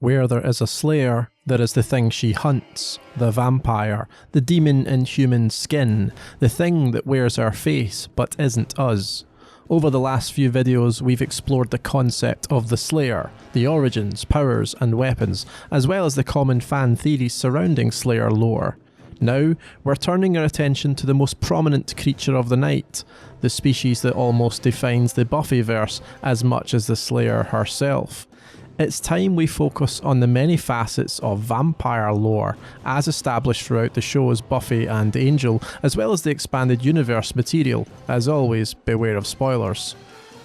Where there is a slayer, there is the thing she hunts, the vampire, the demon in human skin, the thing that wears our face but isn't us. Over the last few videos, we've explored the concept of the Slayer, the origins, powers and weapons, as well as the common fan theories surrounding Slayer lore. Now, we're turning our attention to the most prominent creature of the night, the species that almost defines the Buffyverse as much as the Slayer herself. It's time we focus on the many facets of vampire lore as established throughout the shows Buffy and Angel, as well as the expanded universe material. As always, beware of spoilers.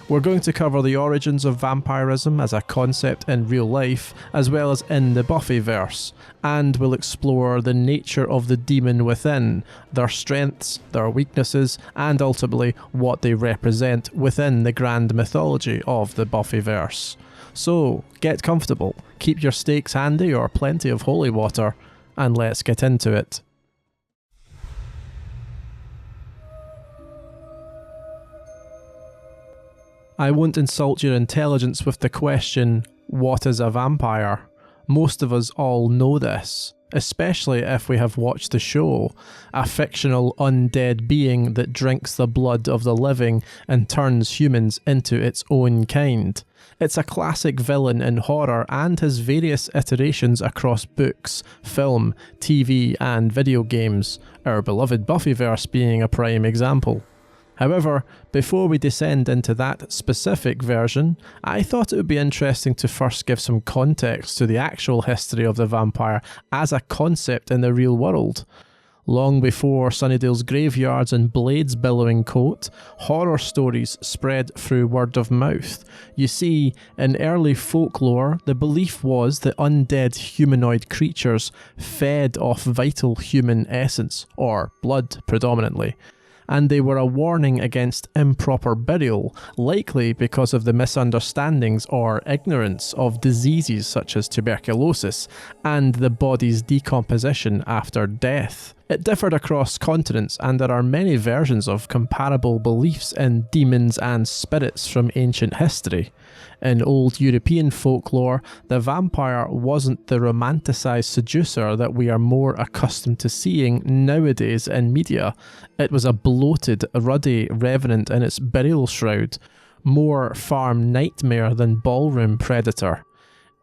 We're going to cover the origins of vampirism as a concept in real life, as well as in the Buffyverse, and we'll explore the nature of the demon within, their strengths, their weaknesses, and ultimately what they represent within the grand mythology of the Buffyverse. So, get comfortable, keep your stakes handy or plenty of holy water, and let's get into it. I won't insult your intelligence with the question, what is a vampire? Most of us all know this, especially if we have watched the show, a fictional undead being that drinks the blood of the living and turns humans into its own kind. It's a classic villain in horror and has various iterations across books, film, TV and video games, our beloved Buffyverse being a prime example. However, before we descend into that specific version, I thought it would be interesting to first give some context to the actual history of the vampire as a concept in the real world. Long before Sunnydale's graveyards and blades billowing coat, horror stories spread through word of mouth. You see, in early folklore, the belief was that undead humanoid creatures fed off vital human essence, or blood predominantly, and they were a warning against improper burial, likely because of the misunderstandings or ignorance of diseases such as tuberculosis and the body's decomposition after death. It differed across continents, and there are many versions of comparable beliefs in demons and spirits from ancient history. In old European folklore, the vampire wasn't the romanticised seducer that we are more accustomed to seeing nowadays in media. It was a bloated, ruddy revenant in its burial shroud, more farm nightmare than ballroom predator.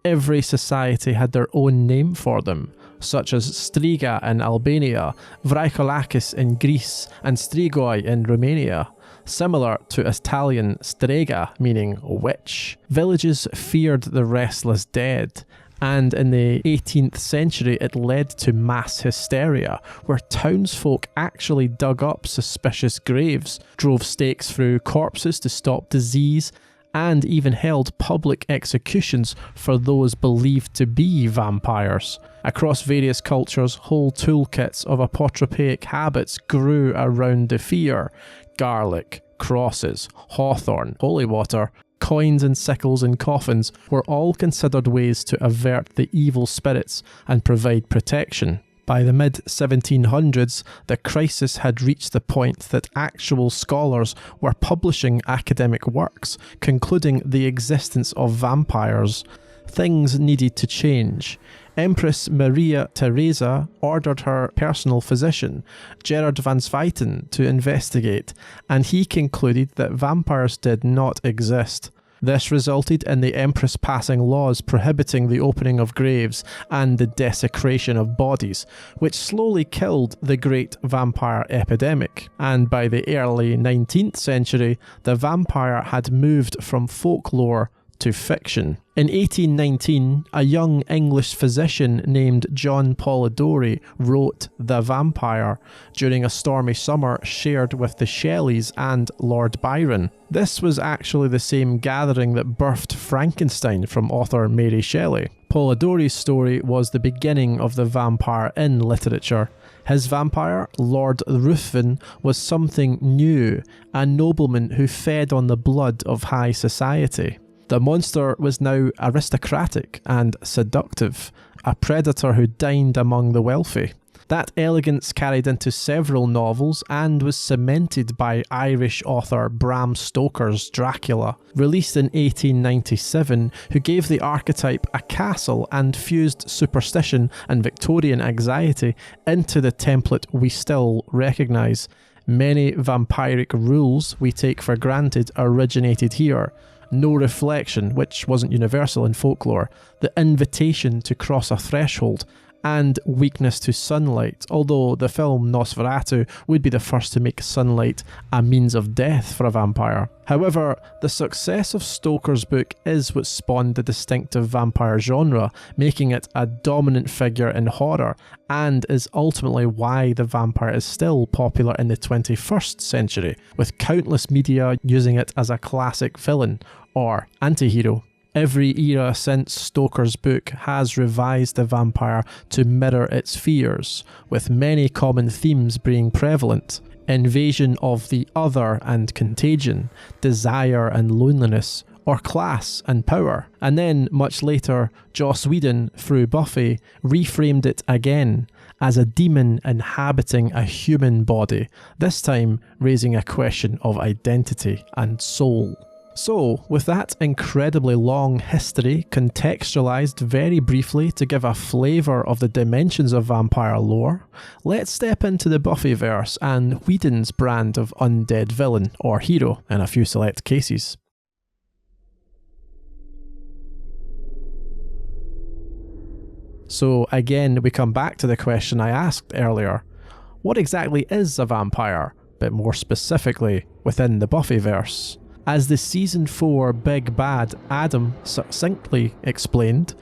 Every society had their own name for them, such as Striga in Albania, Vraikolakis in Greece, and Strigoi in Romania, similar to Italian strega, meaning witch. Villages feared the restless dead, and in the 18th century it led to mass hysteria, where townsfolk actually dug up suspicious graves, drove stakes through corpses to stop disease, and even held public executions for those believed to be vampires. Across various cultures, whole toolkits of apotropaic habits grew around the fear. Garlic, crosses, hawthorn, holy water, coins and sickles in coffins were all considered ways to avert the evil spirits and provide protection. By the mid-1700s, the crisis had reached the point that actual scholars were publishing academic works concluding the existence of vampires. Things needed to change. Empress Maria Theresa ordered her personal physician, Gerard van Swieten, to investigate, and he concluded that vampires did not exist. This resulted in the Empress passing laws prohibiting the opening of graves and the desecration of bodies, which slowly killed the great vampire epidemic. And by the early 19th century, the vampire had moved from folklore to fiction. In 1819, a young English physician named John Polidori wrote The Vampire during a stormy summer shared with the Shelleys and Lord Byron. This was actually the same gathering that birthed Frankenstein from author Mary Shelley. Polidori's story was the beginning of the vampire in literature. His vampire, Lord Ruthven, was something new, a nobleman who fed on the blood of high society. The monster was now aristocratic and seductive, a predator who dined among the wealthy. That elegance carried into several novels and was cemented by Irish author Bram Stoker's Dracula, released in 1897, who gave the archetype a castle and fused superstition and Victorian anxiety into the template we still recognise. Many vampiric rules we take for granted originated here. No reflection, which wasn't universal in folklore, the invitation to cross a threshold, and weakness to sunlight, although the film Nosferatu would be the first to make sunlight a means of death for a vampire. However, the success of Stoker's book is what spawned the distinctive vampire genre, making it a dominant figure in horror, and is ultimately why the vampire is still popular in the 21st century, with countless media using it as a classic villain or anti-hero. Every era since Stoker's book has revised the vampire to mirror its fears, with many common themes being prevalent: invasion of the other and contagion, desire and loneliness, or class and power. And then, much later, Joss Whedon, through Buffy, reframed it again as a demon inhabiting a human body, this time raising a question of identity and soul. So, with that incredibly long history contextualised very briefly to give a flavour of the dimensions of vampire lore, let's step into the Buffyverse and Whedon's brand of undead villain, or hero in a few select cases. So again, we come back to the question I asked earlier. What exactly is a vampire, but more specifically within the Buffyverse? As the Season 4 Big Bad Adam succinctly explained,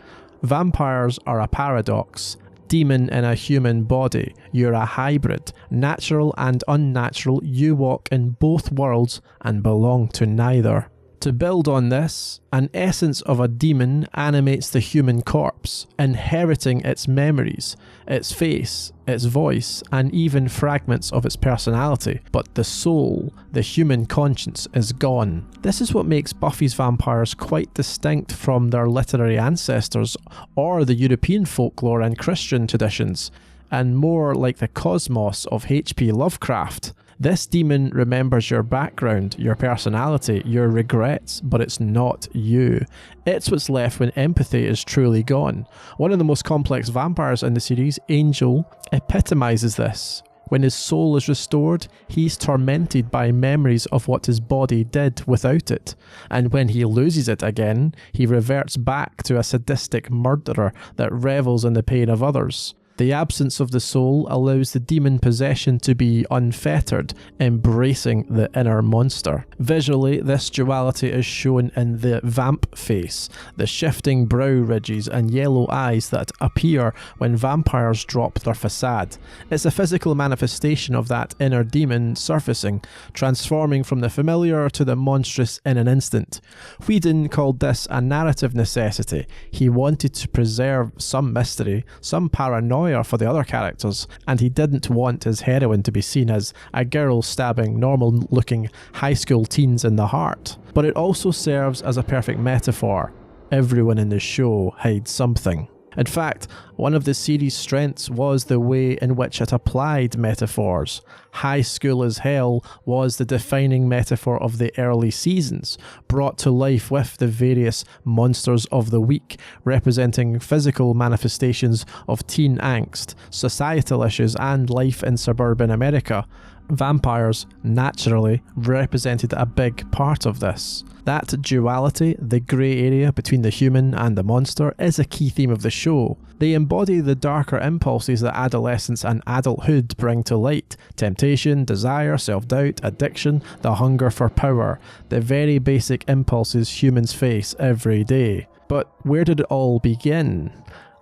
vampires are a paradox. Demon in a human body, you're a hybrid. Natural and unnatural, you walk in both worlds and belong to neither. To build on this, an essence of a demon animates the human corpse, inheriting its memories, its face, its voice, and even fragments of its personality. But the soul, the human conscience, is gone. This is what makes Buffy's vampires quite distinct from their literary ancestors or the European folklore and Christian traditions, and more like the cosmos of H.P. Lovecraft. This demon remembers your background, your personality, your regrets, but it's not you. It's what's left when empathy is truly gone. One of the most complex vampires in the series, Angel, epitomizes this. When his soul is restored, he's tormented by memories of what his body did without it. And when he loses it again, he reverts back to a sadistic murderer that revels in the pain of others. The absence of the soul allows the demon possession to be unfettered, embracing the inner monster. Visually, this duality is shown in the vamp face, the shifting brow ridges and yellow eyes that appear when vampires drop their facade. It's a physical manifestation of that inner demon surfacing, transforming from the familiar to the monstrous in an instant. Whedon called this a narrative necessity. He wanted to preserve some mystery, some paranoia for the other characters, and he didn't want his heroine to be seen as a girl stabbing normal-looking high school teens in the heart. But it also serves as a perfect metaphor. Everyone in the show hides something. In fact, one of the series' strengths was the way in which it applied metaphors. High school as hell was the defining metaphor of the early seasons, brought to life with the various monsters of the week, representing physical manifestations of teen angst, societal issues, and life in suburban America. Vampires, naturally, represented a big part of this. That duality, the grey area between the human and the monster, is a key theme of the show. They embody the darker impulses that adolescence and adulthood bring to light: temptation, desire, self-doubt, addiction, the hunger for power, the very basic impulses humans face every day. But where did it all begin?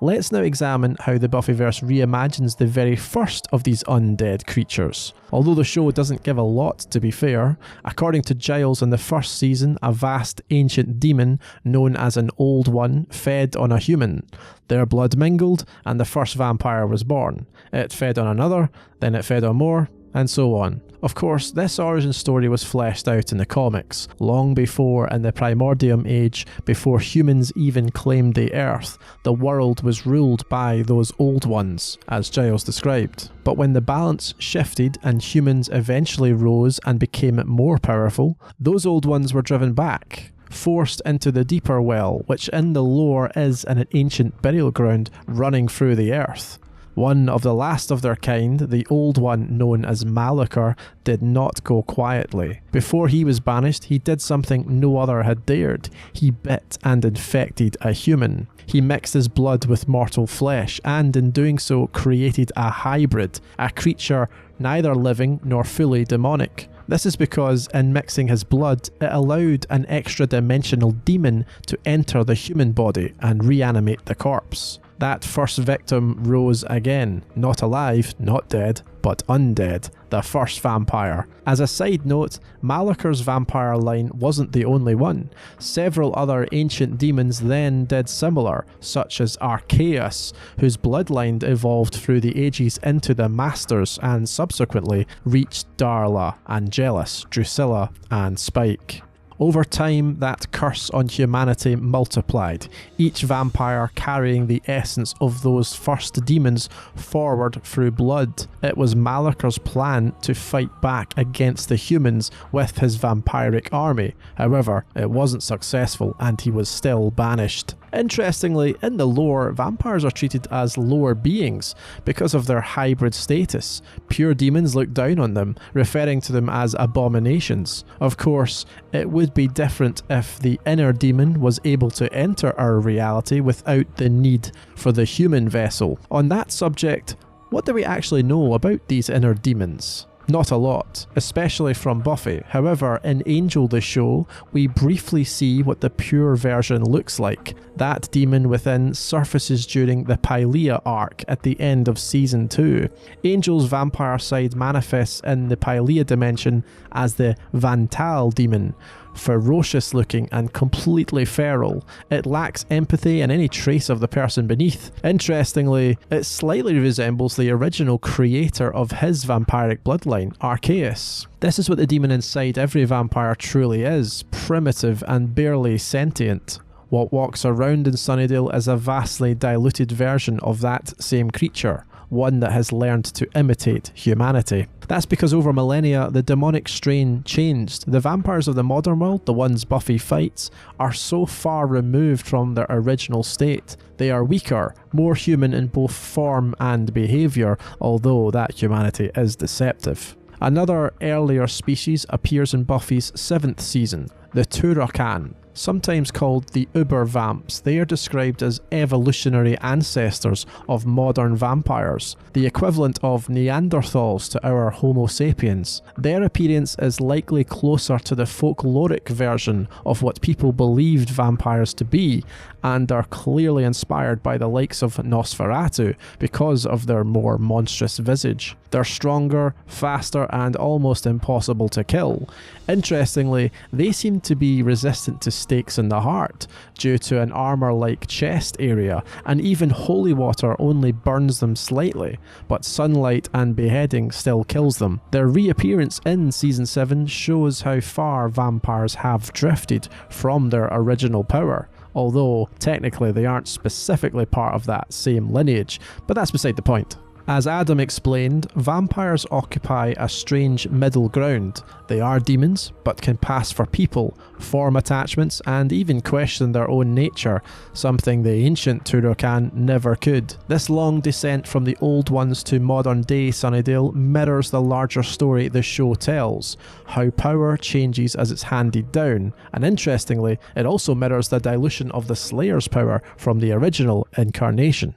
Let's now examine how the Buffyverse reimagines the very first of these undead creatures. Although the show doesn't give a lot, to be fair, according to Giles in the first season, a vast ancient demon known as an Old One fed on a human. Their blood mingled and the first vampire was born. It fed on another, then it fed on more, and so on. Of course, this origin story was fleshed out in the comics, long before in the Primordium Age, before humans even claimed the Earth. The world was ruled by those old ones, as Giles described. But when the balance shifted and humans eventually rose and became more powerful, those old ones were driven back, forced into the deeper well, which in the lore is an ancient burial ground running through the earth. One of the last of their kind, the old one known as Malachor, did not go quietly. Before he was banished, he did something no other had dared. He bit and infected a human. He mixed his blood with mortal flesh, and in doing so created a hybrid, a creature neither living nor fully demonic. This is because in mixing his blood, it allowed an extra-dimensional demon to enter the human body and reanimate the corpse. That first victim rose again, not alive, not dead, but undead, the first vampire. As a side note, Malachor's vampire line wasn't the only one. Several other ancient demons then did similar, such as Archaeus, whose bloodline evolved through the ages into the Masters and subsequently reached Darla, Angelus, Drusilla, and Spike. Over time, that curse on humanity multiplied, each vampire carrying the essence of those first demons forward through blood. It was Malachor's plan to fight back against the humans with his vampiric army. However, it wasn't successful and he was still banished. Interestingly, in the lore, vampires are treated as lower beings because of their hybrid status. Pure demons look down on them, referring to them as abominations. Of course, it would be different if the inner demon was able to enter our reality without the need for the human vessel. On that subject, what do we actually know about these inner demons? Not a lot, especially from Buffy. However, in Angel the show, we briefly see what the pure version looks like. That demon within surfaces during the Pylea arc at the end of season 2. Angel's vampire side manifests in the Pylea dimension as the Vantal demon. Ferocious looking and completely feral. It lacks empathy and any trace of the person beneath. Interestingly, it slightly resembles the original creator of his vampiric bloodline, Archaeus. This is what the demon inside every vampire truly is, primitive and barely sentient. What walks around in Sunnydale is a vastly diluted version of that same creature, one that has learned to imitate humanity. That's because over millennia, the demonic strain changed. The vampires of the modern world, the ones Buffy fights, are so far removed from their original state. They are weaker, more human in both form and behaviour, although that humanity is deceptive. Another earlier species appears in Buffy's 7th season, the Turok-Han. Sometimes called the Uber Vamps, they are described as evolutionary ancestors of modern vampires, the equivalent of Neanderthals to our Homo sapiens. Their appearance is likely closer to the folkloric version of what people believed vampires to be, and are clearly inspired by the likes of Nosferatu because of their more monstrous visage. They're stronger, faster, and almost impossible to kill. Interestingly, they seem to be resistant to stakes in the heart, due to an armour-like chest area, and even holy water only burns them slightly, but sunlight and beheading still kills them. Their reappearance in Season 7 shows how far vampires have drifted from their original power, although technically they aren't specifically part of that same lineage, but that's beside the point. As Adam explained, vampires occupy a strange middle ground. They are demons, but can pass for people, form attachments, and even question their own nature, something the ancient Turok-Han never could. This long descent from the old ones to modern day Sunnydale mirrors the larger story the show tells, how power changes as it's handed down, and interestingly, it also mirrors the dilution of the Slayer's power from the original incarnation.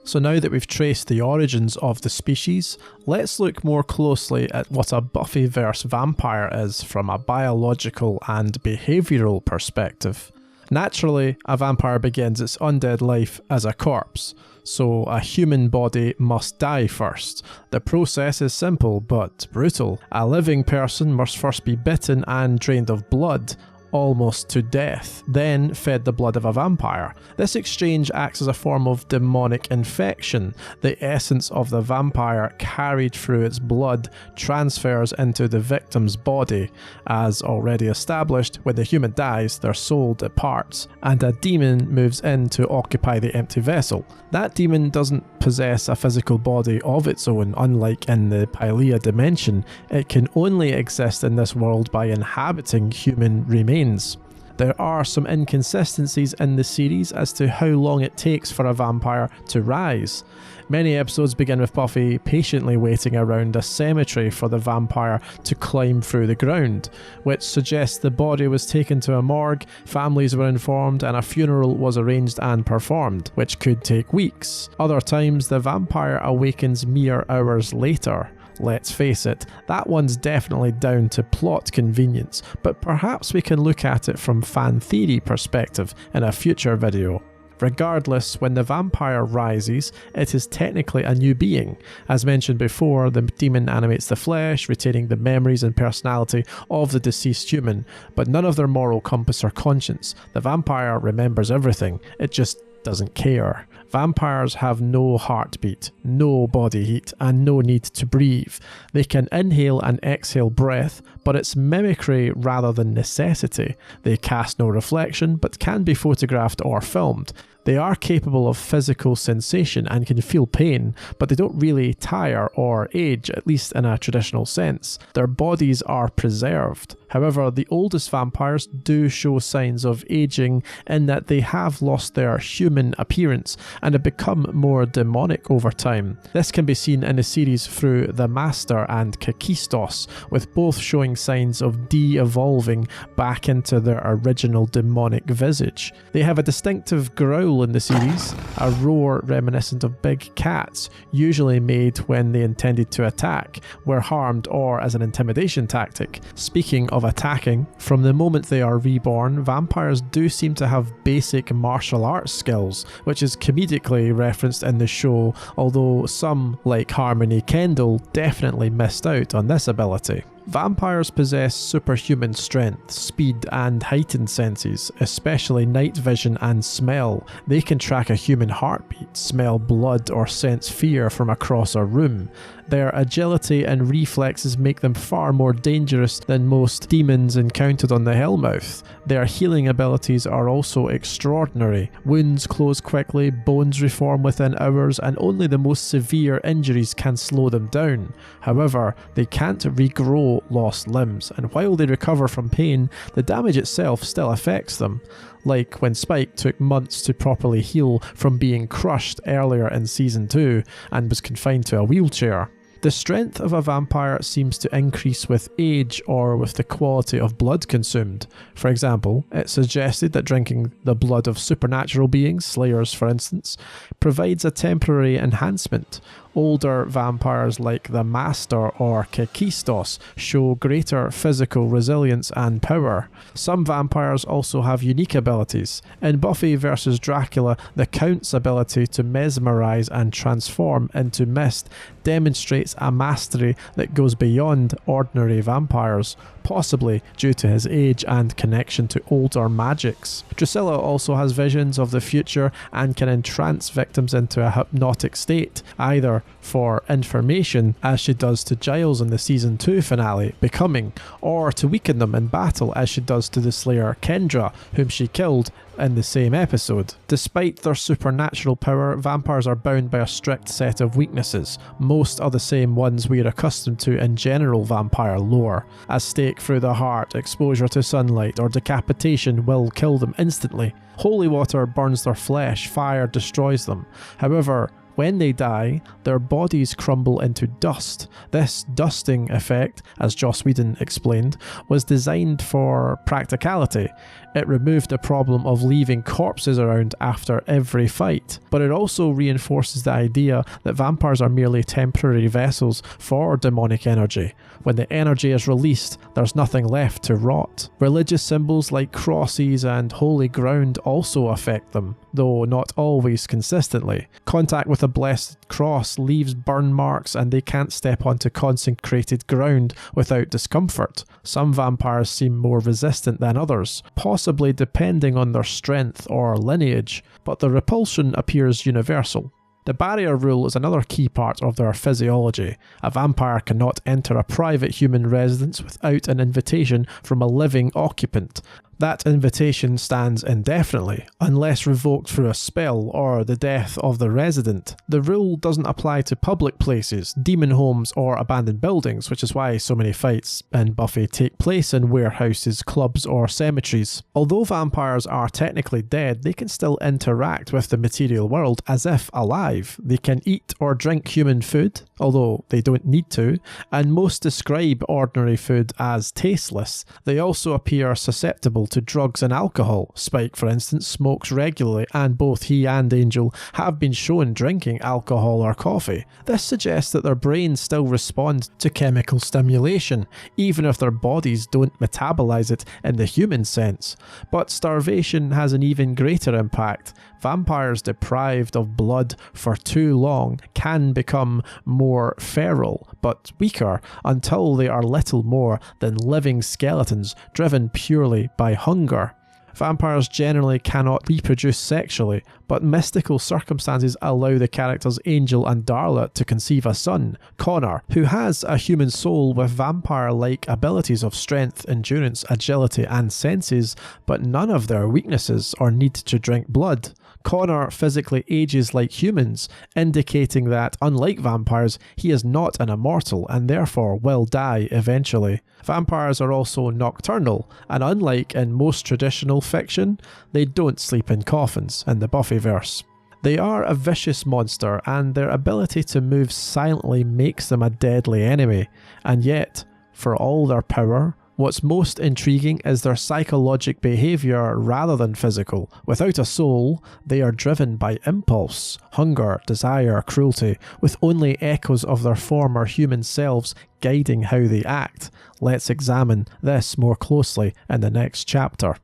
So now that we've traced the origins of the species, let's look more closely at what a Buffyverse vampire is from a biological and behavioural perspective. Naturally, a vampire begins its undead life as a corpse, so a human body must die first. The process is simple but brutal. A living person must first be bitten and drained of blood, almost to death, then fed the blood of a vampire. This exchange acts as a form of demonic infection. The essence of the vampire carried through its blood transfers into the victim's body. As already established, when the human dies, their soul departs, and a demon moves in to occupy the empty vessel. That demon doesn't possess a physical body of its own, unlike in the Pylea dimension. It can only exist in this world by inhabiting human remains. There are some inconsistencies in the series as to how long it takes for a vampire to rise. Many episodes begin with Buffy patiently waiting around a cemetery for the vampire to climb through the ground, which suggests the body was taken to a morgue, families were informed, and a funeral was arranged and performed, which could take weeks. Other times, the vampire awakens mere hours later. Let's face it, that one's definitely down to plot convenience, but perhaps we can look at it from fan theory perspective in a future video. Regardless, when the vampire rises, it is technically a new being. As mentioned before, the demon animates the flesh, retaining the memories and personality of the deceased human, but none of their moral compass or conscience. The vampire remembers everything, it just doesn't care. Vampires have no heartbeat, no body heat, and no need to breathe. They can inhale and exhale breath, but it's mimicry rather than necessity. They cast no reflection, but can be photographed or filmed. They are capable of physical sensation and can feel pain, but they don't really tire or age, at least in a traditional sense. Their bodies are preserved. However, the oldest vampires do show signs of aging in that they have lost their human appearance and have become more demonic over time. This can be seen in the series through the Master and Kakistos, with both showing signs of de-evolving back into their original demonic visage. They have a distinctive growl in the series, a roar reminiscent of big cats, usually made when they intended to attack, were harmed, or as an intimidation tactic. Speaking of attacking, from the moment they are reborn, vampires do seem to have basic martial arts skills, which is comedically referenced in the show, although some, like Harmony Kendall, definitely missed out on this ability. Vampires possess superhuman strength, speed, and heightened senses, especially night vision and smell. They can track a human heartbeat, smell blood, or sense fear from across a room. Their agility and reflexes make them far more dangerous than most demons encountered on the Hellmouth. Their healing abilities are also extraordinary. Wounds close quickly, bones reform within hours, and only the most severe injuries can slow them down. However, they can't regrow lost limbs, and while they recover from pain, the damage itself still affects them. Like when Spike took months to properly heal from being crushed earlier in Season 2 and was confined to a wheelchair. The strength of a vampire seems to increase with age or with the quality of blood consumed. For example, it's suggested that drinking the blood of supernatural beings, slayers for instance, provides a temporary enhancement. Older vampires like the Master or Kakistos show greater physical resilience and power. Some vampires also have unique abilities. In Buffy vs. Dracula, the Count's ability to mesmerize and transform into mist demonstrates a mastery that goes beyond ordinary vampires, possibly due to his age and connection to older magics. Drusilla also has visions of the future and can entrance victims into a hypnotic state, either for information, as she does to Giles in the Season 2 finale, Becoming, or to weaken them in battle, as she does to the Slayer Kendra, whom she killed in the same episode. Despite their supernatural power, vampires are bound by a strict set of weaknesses. Most are the same ones we are accustomed to in general vampire lore. A stake through the heart, exposure to sunlight, or decapitation will kill them instantly. Holy water burns their flesh, fire destroys them. However, when they die, their bodies crumble into dust. This dusting effect, as Joss Whedon explained, was designed for practicality. It removed the problem of leaving corpses around after every fight, but it also reinforces the idea that vampires are merely temporary vessels for demonic energy. When the energy is released, there's nothing left to rot. Religious symbols like crosses and holy ground also affect them. though not always consistently. Contact with a blessed cross leaves burn marks and they can't step onto consecrated ground without discomfort. Some vampires seem more resistant than others, possibly depending on their strength or lineage, but the repulsion appears universal. The barrier rule is another key part of their physiology. A vampire cannot enter a private human residence without an invitation from a living occupant. That invitation stands indefinitely, unless revoked through a spell or the death of the resident. The rule doesn't apply to public places, demon homes or abandoned buildings, which is why so many fights in Buffy take place in warehouses, clubs or cemeteries. Although vampires are technically dead, they can still interact with the material world as if alive. They can eat or drink human food, although they don't need to, and most describe ordinary food as tasteless. They also appear susceptible to drugs and alcohol. Spike, for instance, smokes regularly, and both he and Angel have been shown drinking alcohol or coffee. This suggests that their brains still respond to chemical stimulation, even if their bodies don't metabolize it in the human sense. But starvation has an even greater impact. Vampires deprived of blood for too long can become more feral, but weaker, until they are little more than living skeletons driven purely by hunger. Vampires generally cannot reproduce sexually, but mystical circumstances allow the characters Angel and Darla to conceive a son, Connor, who has a human soul with vampire-like abilities of strength, endurance, agility and senses, but none of their weaknesses or need to drink blood. Connor physically ages like humans, indicating that, unlike vampires, he is not an immortal and therefore will die eventually. Vampires are also nocturnal, and unlike in most traditional fiction, they don't sleep in coffins in the Buffyverse. They are a vicious monster, and their ability to move silently makes them a deadly enemy, and yet, for all their power, what's most intriguing is their psychologic behaviour rather than physical. Without a soul, they are driven by impulse, hunger, desire, cruelty, with only echoes of their former human selves guiding how they act. Let's examine this more closely in the next chapter.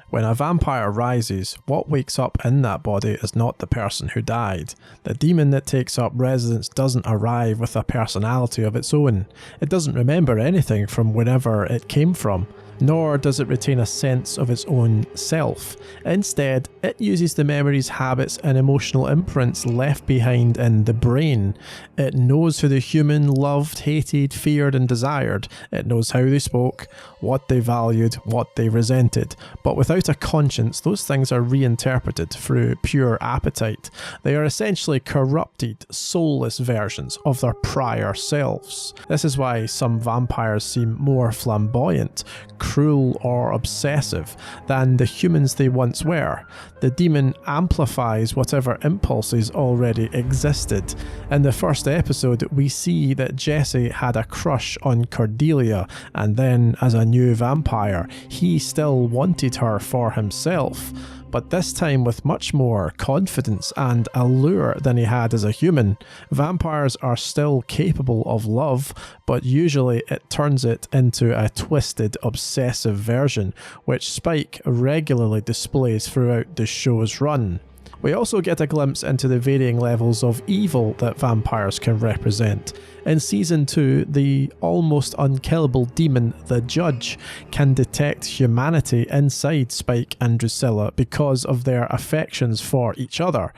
When a vampire rises, what wakes up in that body is not the person who died. The demon that takes up residence doesn't arrive with a personality of its own. It doesn't remember anything from whenever it came from, nor does it retain a sense of its own self. Instead, it uses the memories, habits and emotional imprints left behind in the brain. It knows who the human loved, hated, feared and desired. It knows how they spoke, what they valued, what they resented. But without a conscience, those things are reinterpreted through pure appetite. They are essentially corrupted, soulless versions of their prior selves. This is why some vampires seem more flamboyant, cruel or obsessive than the humans they once were. The demon amplifies whatever impulses already existed. In the first episode, we see that Jesse had a crush on Cordelia, and then as a new vampire, he still wanted her for himself, but this time with much more confidence and allure than he had as a human. Vampires are still capable of love, but usually it turns it into a twisted, obsessive version, which Spike regularly displays throughout the show's run. We also get a glimpse into the varying levels of evil that vampires can represent. In Season 2, the almost unkillable demon, the Judge, can detect humanity inside Spike and Drusilla because of their affections for each other,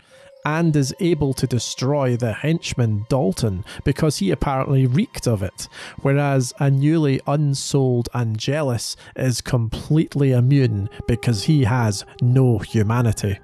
and is able to destroy the henchman Dalton because he apparently reeked of it, whereas a newly unsouled Angelus is completely immune because he has no humanity.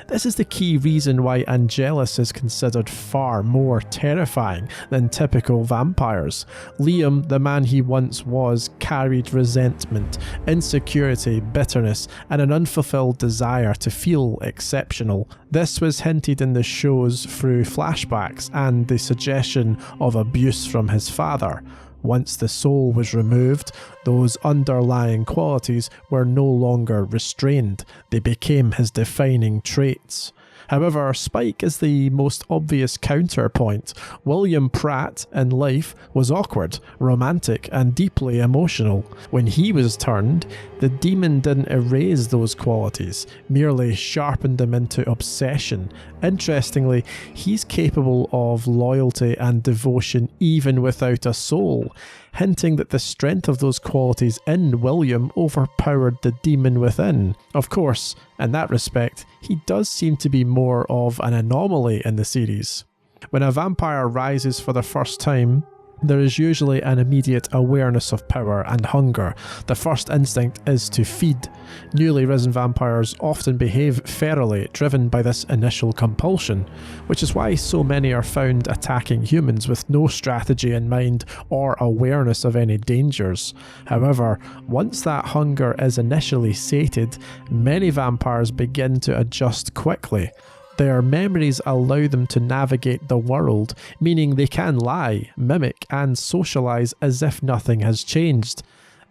This is the key reason why Angelus is considered far more terrifying than typical vampires. Liam, the man he once was, carried resentment, insecurity, bitterness, and an unfulfilled desire to feel exceptional. This was hinted in the shows through flashbacks and the suggestion of abuse from his father. Once the soul was removed, those underlying qualities were no longer restrained. They became his defining traits. However, Spike is the most obvious counterpoint. William Pratt in life was awkward, romantic, and deeply emotional. When he was turned, the demon didn't erase those qualities, merely sharpened them into obsession. Interestingly, he's capable of loyalty and devotion even without a soul, hinting that the strength of those qualities in William overpowered the demon within. Of course, in that respect, he does seem to be more of an anomaly in the series. When a vampire rises for the first time, there is usually an immediate awareness of power and hunger. The first instinct is to feed. Newly risen vampires often behave ferally, driven by this initial compulsion, which is why so many are found attacking humans with no strategy in mind or awareness of any dangers. However, once that hunger is initially sated, many vampires begin to adjust quickly. Their memories allow them to navigate the world, meaning they can lie, mimic, and socialise as if nothing has changed.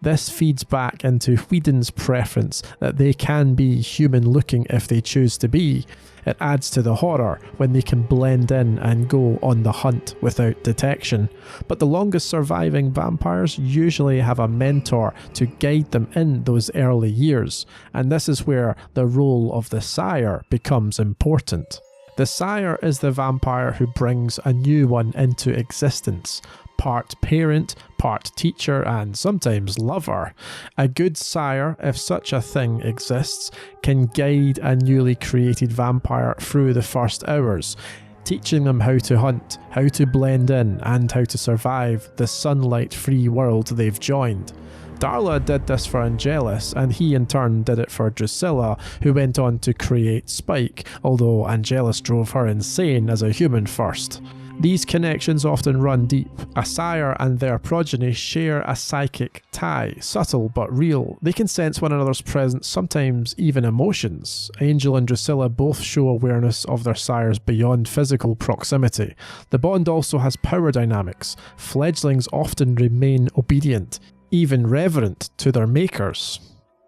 This feeds back into Whedon's preference that they can be human-looking if they choose to be. It adds to the horror when they can blend in and go on the hunt without detection. But the longest surviving vampires usually have a mentor to guide them in those early years, and this is where the role of the Sire becomes important. The Sire is the vampire who brings a new one into existence. Part parent, part teacher, and sometimes lover. A good sire, if such a thing exists, can guide a newly created vampire through the first hours, teaching them how to hunt, how to blend in, and how to survive the sunlight-free world they've joined. Darla did this for Angelus, and he in turn did it for Drusilla, who went on to create Spike, although Angelus drove her insane as a human first. These connections often run deep. A sire and their progeny share a psychic tie, subtle but real. They can sense one another's presence, sometimes even emotions. Angel and Drusilla both show awareness of their sires beyond physical proximity. The bond also has power dynamics. Fledglings often remain obedient, even reverent to their makers.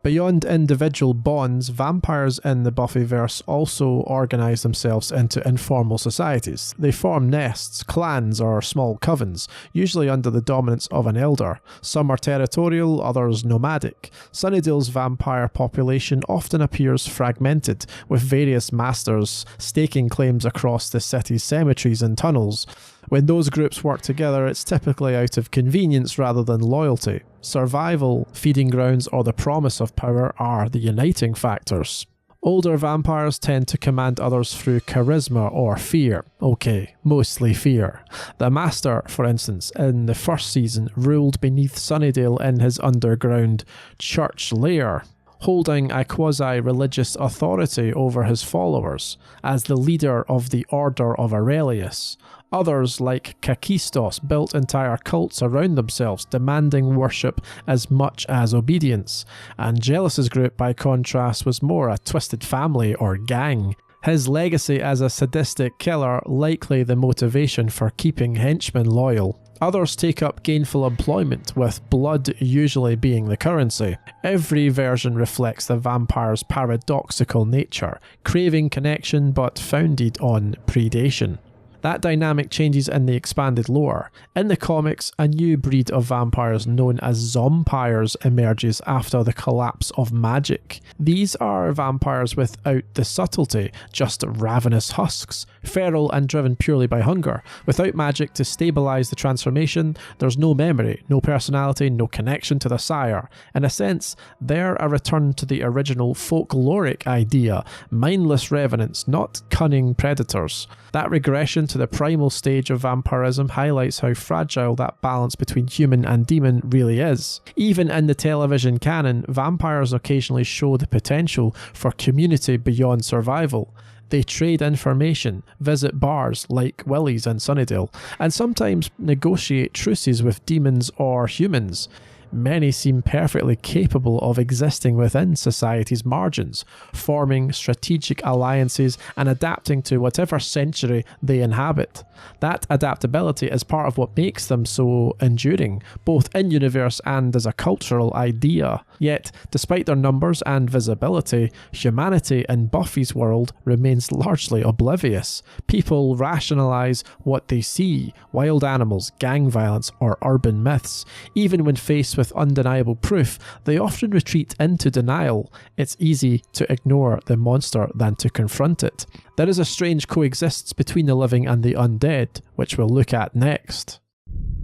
Beyond individual bonds, vampires in the Buffyverse also organise themselves into informal societies. They form nests, clans, or small covens, usually under the dominance of an elder. Some are territorial, others nomadic. Sunnydale's vampire population often appears fragmented, with various masters staking claims across the city's cemeteries and tunnels. When those groups work together, it's typically out of convenience rather than loyalty. Survival, feeding grounds, or the promise of power are the uniting factors. Older vampires tend to command others through charisma or fear. Okay, mostly fear. The Master, for instance, in the first season, ruled beneath Sunnydale in his underground church lair, holding a quasi-religious authority over his followers, as the leader of the Order of Aurelius. Others, like Kakistos, built entire cults around themselves, demanding worship as much as obedience. Angelus's group, by contrast, was more a twisted family or gang. His legacy as a sadistic killer likely the motivation for keeping henchmen loyal. Others take up gainful employment, with blood usually being the currency. Every version reflects the vampire's paradoxical nature, craving connection but founded on predation. That dynamic changes in the expanded lore. In the comics, a new breed of vampires known as Zompires emerges after the collapse of magic. These are vampires without the subtlety, just ravenous husks, feral and driven purely by hunger. Without magic to stabilise the transformation, there's no memory, no personality, no connection to the sire. In a sense, they're a return to the original folkloric idea, mindless revenants, not cunning predators. That regression to the primal stage of vampirism highlights how fragile that balance between human and demon really is. Even in the television canon, vampires occasionally show the potential for community beyond survival. They trade information, visit bars like Willie's in Sunnydale, and sometimes negotiate truces with demons or humans. many seem perfectly capable of existing within society's margins, forming strategic alliances and adapting to whatever century they inhabit. That adaptability is part of what makes them so enduring, both in-universe and as a cultural idea. Yet, despite their numbers and visibility, humanity in Buffy's world remains largely oblivious. People rationalise what they see: wild animals, gang violence, or urban myths. Even when faced with undeniable proof, they often retreat into denial. It's easy to ignore the monster than to confront it. There is a strange coexistence between the living and the undead, which we'll look at next.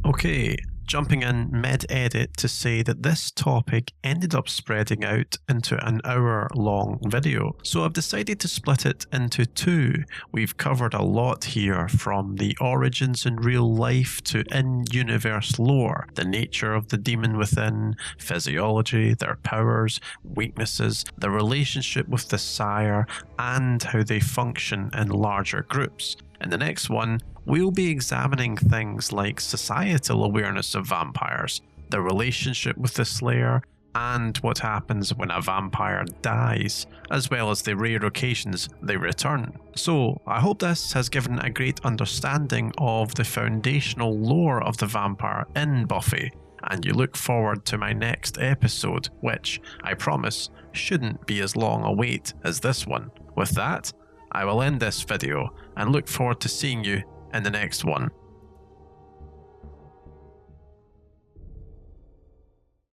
Okay, jumping in mid-edit to say that this topic ended up spreading out into an hour-long video, so I've decided to split it into two. We've covered a lot here, from the origins in real life to in-universe lore, the nature of the demon within, physiology, their powers, weaknesses, the relationship with the Sire, and how they function in larger groups. In the next one, we'll be examining things like societal awareness of vampires, the relationship with the Slayer, and what happens when a vampire dies, as well as the rare occasions they return. So, I hope this has given a great understanding of the foundational lore of the vampire in Buffy, and you look forward to my next episode, which, I promise, shouldn't be as long a wait as this one. With that, I will end this video and look forward to seeing you in the next one.